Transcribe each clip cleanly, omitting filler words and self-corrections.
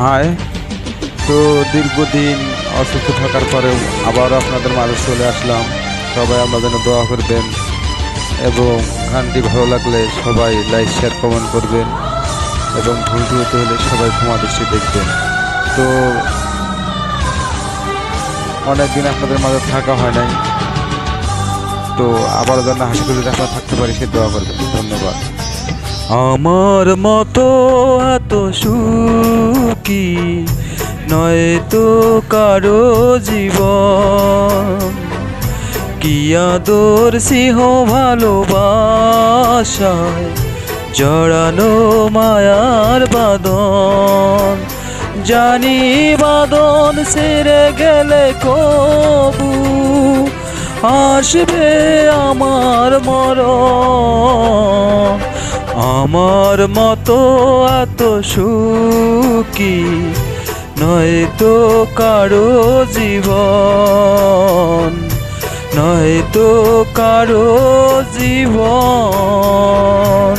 High. তো দীর্ঘদিন অসুস্থ থাকার পরেও আবারও আপনাদের মাঝে চলে আসলাম। সবাই আমার জন্য দোয়া করবেন এবং গানটি ভালো লাগলে সবাই লাইক শেয়ার কমেন্ট করবেন এবং ভুল ত্রুটি হলে সবাই ক্ষমা দৃষ্টি দেখবেন। তো অনেকদিন আপনাদের মাঝে থাকা হয় নাই, তো আবারও যেন হাসি খুশি আপনারা থাকতে পারি সে দোয়া করবেন। ধন্যবাদ। আমার মতো এত সুখী নয় তো কারো জীবন, কি আদর সিংহ ভালোবাসায় জড়ানো মায়ার বাঁধন। জানি বাঁধন ছেড়ে গেলে কবু আসবে আমার মরণ। আমার মতো এত সুখী নয় তো কারো জীবন, নয় তো কারো জীবন।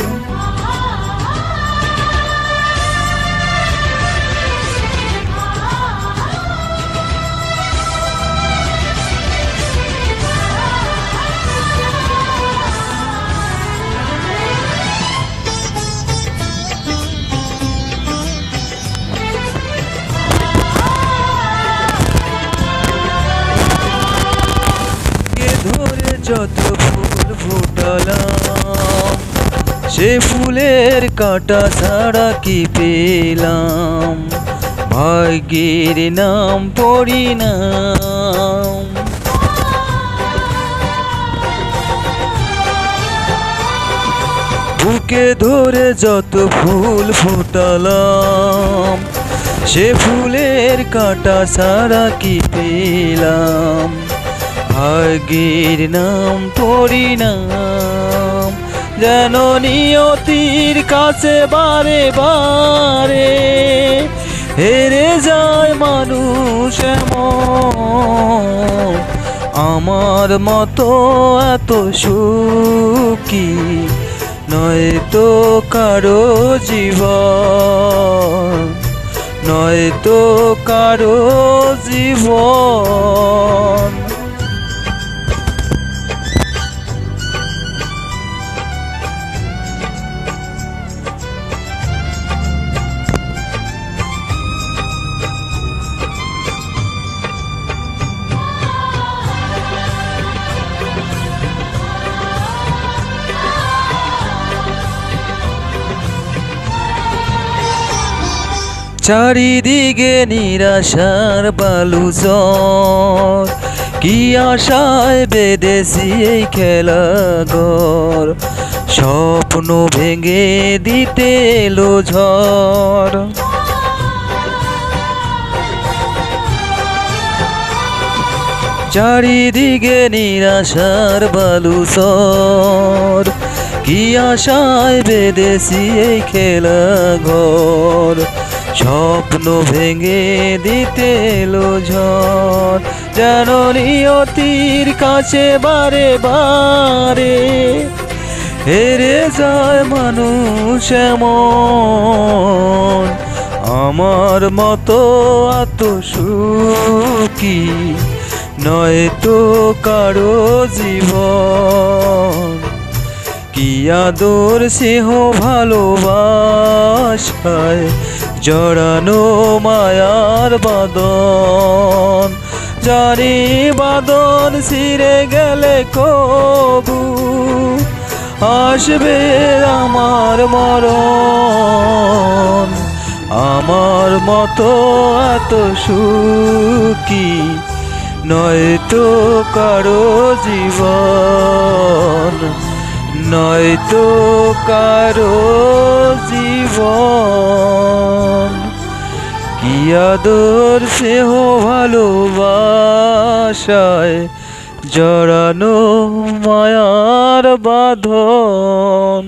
ধরে যত ফুল ফুটালাম, সে ফুলের কাঁটা ছাড়া কি পেলাম? ভাগ্যের নাম পরিণাম। বুকে ধরে যত ফুল ফুটালাম, সে ফুলের কাঁটা ছাড়া কি পেলাম? ভাগ্যের নাম পরিণাম। যেন নিয়তির কাছে বারে বারে হেরে যায় মানুষ এমন। আমার মতো এত সুখী নয় তো কারো জীবন, নয় তো কারো জীবন। চারিদিকে নিরাশার বালুচর, কি আশায় বেঁধেছি এই খেলাঘর। স্বপ্ন ভেঙে দিতে এলো ঝড়। চারিদিকে নিরাশার বালুচর, কি আশায় বেঁধেছি এই খেলাঘর। স্বপ্ন ভেঙে দিতে এলো ঝড়। যেন নিয়তির কাছে বারে বারে হেরে যায় মানুষ এমন। আমার মতো এত সুখী নয় তো কারো জীবন, কি আদর স্নেহ ভালোবাসায় জড়ানো মায়ার বাঁধন। জানি বাঁধন ছিঁড়ে গেলে কবু আসবে আমার মরণ। আমার মতো এত সুখী নয় তো কারো জীবন, নয় তো কারো জীবন। কি আদর স্নেহ ভালোবাসায় জড়ানো মায়ার বাঁধন।